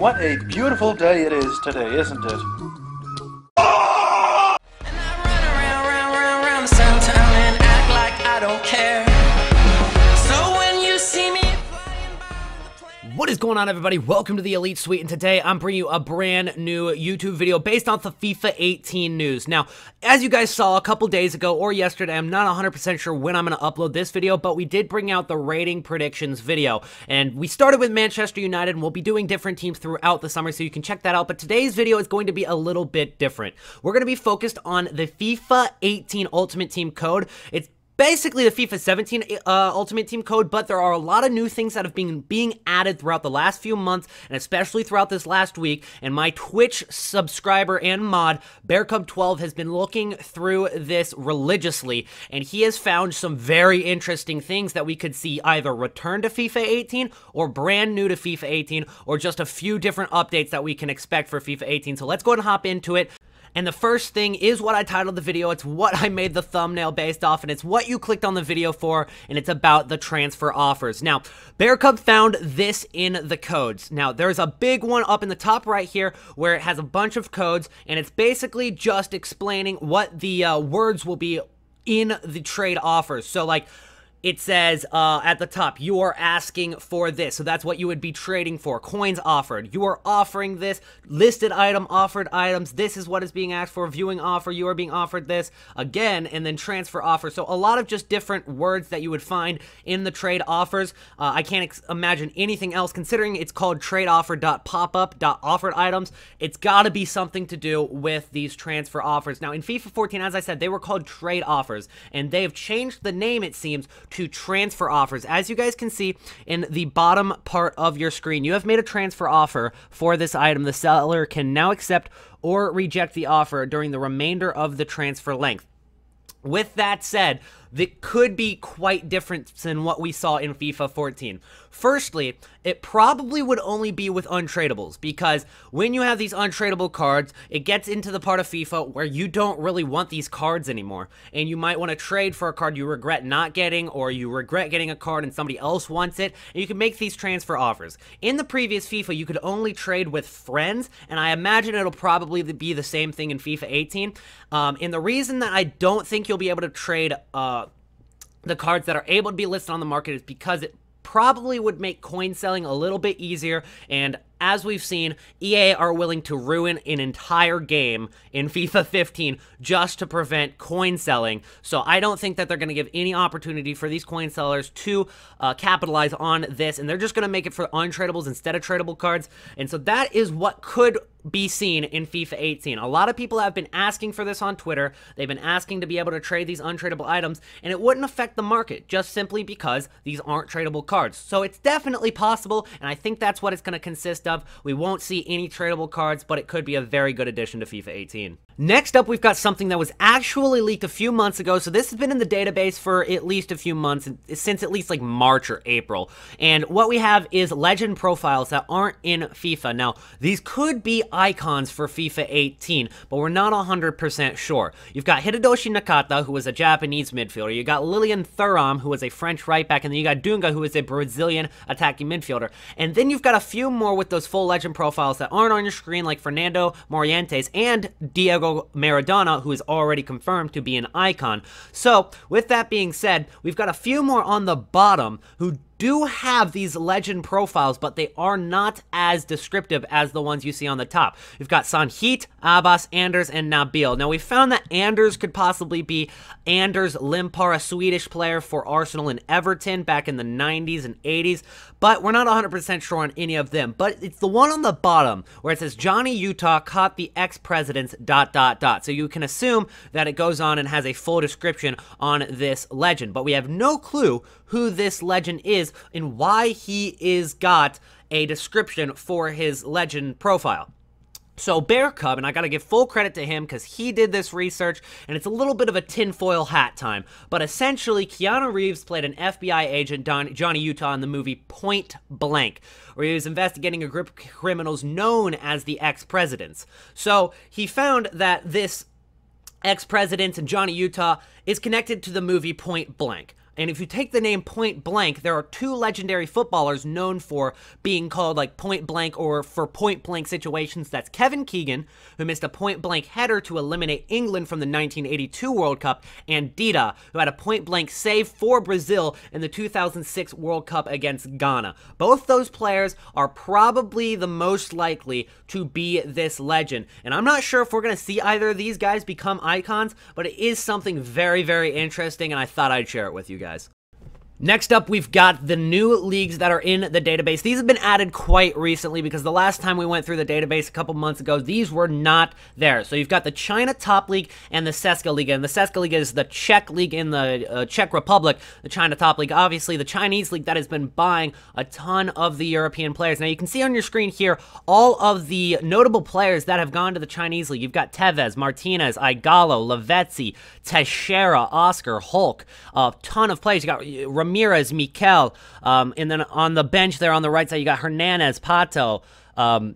What a beautiful day it is today, isn't it? What is going on, everybody? Welcome to the Elite Suite, and today I'm bringing you a brand new YouTube video based off the FIFA 18 news. Now, as you guys saw a couple days ago or yesterday, I'm not 100% sure when I'm going to upload this video, but we did bring out the rating predictions video, and we started with Manchester United, and we'll be doing different teams throughout the summer, so you can check that out. But today's video is going to be a little bit different. We're going to be focused on the FIFA 18 Ultimate Team code. It's basically the FIFA 17 Ultimate Team code, but there are a lot of new things that have been being added throughout the last few months, and especially throughout this last week. And my Twitch subscriber and mod, BearCub12, has been looking through this religiously, and he has found some very interesting things that we could see either return to FIFA 18 or brand new to FIFA 18, or just a few different updates that we can expect for FIFA 18. So let's go ahead and hop into it. And the first thing is what I titled the video. It's what I made the thumbnail based off, and it's what you clicked on the video for, and it's about the transfer offers. Now, BearCub found this in the codes. Now, there's a big one up in the top right here where it has a bunch of codes, and it's basically just explaining what the words will be in the trade offers. So, like, it says at the top, you are asking for this. So that's what you would be trading for. Coins offered. You are offering this. Listed item, offered items. This is what is being asked for. Viewing offer. You are being offered this again. And then transfer offer. So a lot of just different words that you would find in the trade offers. I can't imagine anything else, considering it's called tradeoffer.popup.offered items. It's got to be something to do with these transfer offers. Now in FIFA 14, as I said, they were called trade offers. And they have changed the name, it seems, to transfer offers. As you guys can see in the bottom part of your screen, you have made a transfer offer for this item. The seller can now accept or reject the offer during the remainder of the transfer length. With that said, that could be quite different than what we saw in FIFA 14. Firstly, it probably would only be with untradables, because when you have these untradeable cards, it gets into the part of FIFA where you don't really want these cards anymore, and you might want to trade for a card you regret not getting, or you regret getting a card and somebody else wants it, and you can make these transfer offers. In the previous FIFA, you could only trade with friends, and I imagine it'll probably be the same thing in FIFA 18. And the reason that I don't think you'll be able to trade the cards that are able to be listed on the market is because it probably would make coin selling a little bit easier, and as we've seen, EA are willing to ruin an entire game in FIFA 15 just to prevent coin selling. So I don't think that they're going to give any opportunity for these coin sellers to capitalize on this, and they're just going to make it for untradables instead of tradable cards. And so that is what could be seen in FIFA 18. A lot of people have been asking for this on Twitter. They've been asking to be able to trade these untradable items, and it wouldn't affect the market just simply because these aren't tradable cards. So it's definitely possible, and I think that's what it's going to consist of. We won't see any tradable cards, but it could be a very good addition to FIFA 18. Next up, we've got something that was actually leaked a few months ago. So this has been in the database for at least a few months, since at least like March or April. And what we have is legend profiles that aren't in FIFA. Now, these could be icons for FIFA 18, but we're not 100% sure. You've got Hideyoshi Nakata, who is a Japanese midfielder. You got Lilian Thuram, who is a French right back, and then you got Dunga, who is a Brazilian attacking midfielder. And then you've got a few more with those full legend profiles that aren't on your screen, like Fernando Morientes and Diego Maradona, who is already confirmed to be an icon. So, with that being said, we've got a few more on the bottom who do have these legend profiles, but they are not as descriptive as the ones you see on the top. We've got Sanhit, Abbas, Anders, and Nabil. Now, we found that Anders could possibly be Anders Limpar, a Swedish player for Arsenal and Everton back in the 90s and 80s, but we're not 100% sure on any of them. But it's the one on the bottom where it says Johnny Utah caught the ex-president's ... So you can assume that it goes on and has a full description on this legend, but we have no clue who this legend is and why he is got a description for his legend profile. So BearCub, and I gotta give full credit to him because he did this research, and it's a little bit of a tinfoil hat time, but essentially Keanu Reeves played an FBI agent, Johnny Utah, in the movie Point Blank, where he was investigating a group of criminals known as the ex-presidents. So he found that this ex-president and Johnny Utah is connected to the movie Point Blank. And if you take the name Point Blank, there are two legendary footballers known for being called like Point Blank or for point blank situations. That's Kevin Keegan, who missed a point blank header to eliminate England from the 1982 World Cup, and Dida, who had a point blank save for Brazil in the 2006 World Cup against Ghana. Both those players are probably the most likely to be this legend. And I'm not sure if we're going to see either of these guys become icons, but it is something very, very interesting, and I thought I'd share it with you guys. Next up, we've got the new leagues that are in the database. These have been added quite recently because the last time we went through the database a couple months ago, these were not there. So you've got the China Top League and the CSKA Liga. And the CSKA Liga is the Czech league in the Czech Republic. The China Top League, obviously the Chinese league that has been buying a ton of the European players. Now you can see on your screen here all of the notable players that have gone to the Chinese league. You've got Tevez, Martinez, Igalo, Lavezzi, Teixeira, Oscar, Hulk, a ton of players. You got Ramirez, Mikel, and then on the bench there on the right side, you got Hernandez, Pato,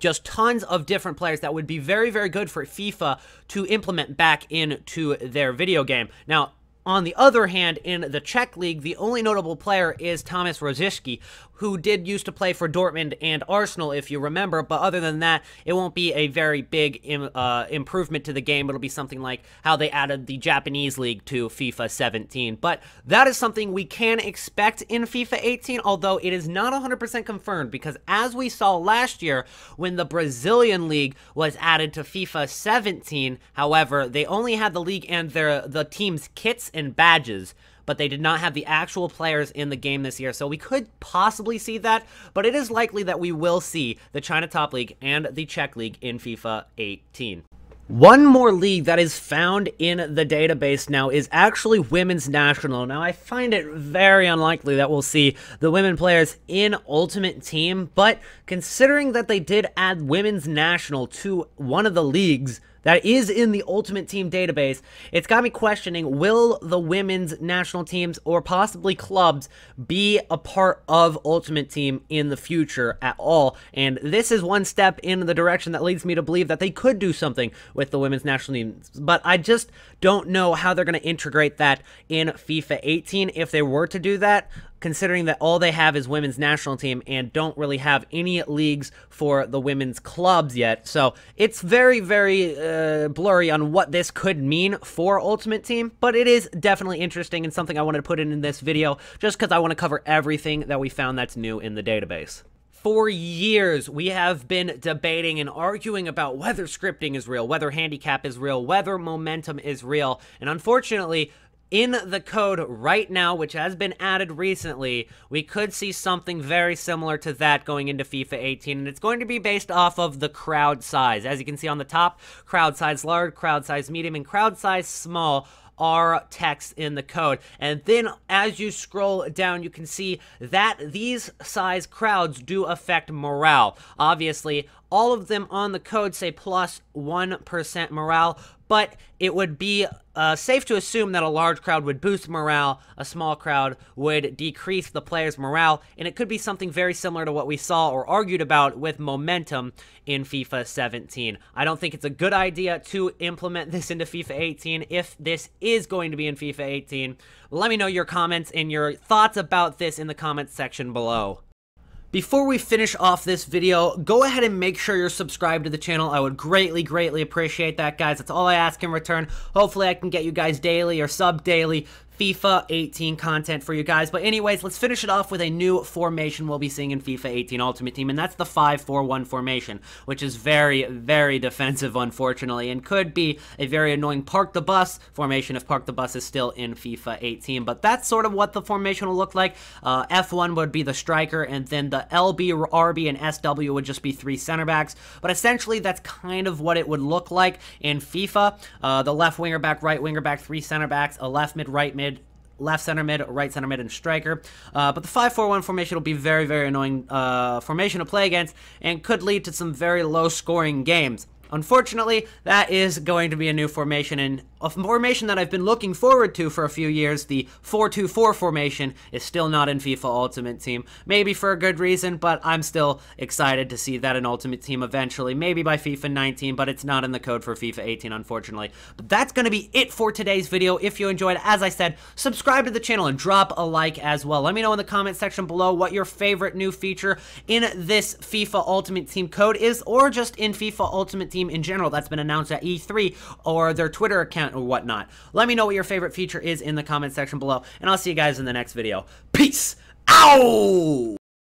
just tons of different players that would be very, very good for FIFA to implement back into their video game. Now, on the other hand, in the Czech League, the only notable player is Thomas Rosicky, who did used to play for Dortmund and Arsenal, if you remember, but other than that, it won't be a very big improvement to the game. It'll be something like how they added the Japanese League to FIFA 17. But that is something we can expect in FIFA 18, although it is not 100% confirmed, because as we saw last year, when the Brazilian League was added to FIFA 17, however, they only had the league and the team's kits and badges, but they did not have the actual players in the game this year. So we could possibly see that, but it is likely that we will see the China Top League and the Czech League in FIFA 18. One more league that is found in the database now is actually Women's National. Now, I find it very unlikely that we'll see the women players in Ultimate Team, but considering that they did add Women's National to one of the leagues that is in the Ultimate Team database, it's got me questioning, will the women's national teams or possibly clubs be a part of Ultimate Team in the future at all? And this is one step in the direction that leads me to believe that they could do something with the women's national teams, but I just don't know how they're going to integrate that in FIFA 18 if they were to do that, considering that all they have is women's national team and don't really have any leagues for the women's clubs yet. So it's very, very blurry on what this could mean for Ultimate Team, but it is definitely interesting and something I wanted to put in this video just because I want to cover everything that we found that's new in the database. For years, we have been debating and arguing about whether scripting is real, whether handicap is real, whether momentum is real, and unfortunately, in the code right now, which has been added recently, we could see something very similar to that going into FIFA 18, and it's going to be based off of the crowd size. As you can see on the top, crowd size large, crowd size medium, and crowd size small are text in the code. And then as you scroll down, you can see that these size crowds do affect morale. Obviously, all of them on the code say plus 1% morale, but it would be safe to assume that a large crowd would boost morale, a small crowd would decrease the player's morale, and it could be something very similar to what we saw or argued about with momentum in FIFA 17. I don't think it's a good idea to implement this into FIFA 18 if this is going to be in FIFA 18. Let me know your comments and your thoughts about this in the comments section below. Before we finish off this video, go ahead and make sure you're subscribed to the channel. I would greatly, greatly appreciate that, guys. That's all I ask in return. Hopefully, I can get you guys daily or sub-daily FIFA 18 content for you guys. But anyways, let's finish it off with a new formation we'll be seeing in FIFA 18 Ultimate Team, and that's the 5-4-1 formation, which is very, very defensive, unfortunately, and could be a very annoying Park the Bus formation if Park the Bus is still in FIFA 18. But that's sort of what the formation will look like. F1 would be the striker, and then the LB, RB, and SW would just be 3 center backs. But essentially, that's kind of what it would look like in FIFA. The left winger back, right winger back, 3 center backs, a left mid, right mid, left center mid, right center mid, and striker. But the 5-4-1 formation will be very, very annoying formation to play against and could lead to some very low-scoring games. Unfortunately, that is going to be a new formation, and a formation that I've been looking forward to for a few years, the 4-2-4 formation, is still not in FIFA Ultimate Team. Maybe for a good reason, but I'm still excited to see that in Ultimate Team eventually, maybe by FIFA 19, but it's not in the code for FIFA 18, unfortunately. But that's going to be it for today's video. If you enjoyed, as I said, subscribe to the channel and drop a like as well. Let me know in the comment section below what your favorite new feature in this FIFA Ultimate Team code is, or just in FIFA Ultimate Team in general that's been announced at E3 or their Twitter account or whatnot. Let me know what your favorite feature is in the comment section below, and I'll see you guys in the next video. Peace out!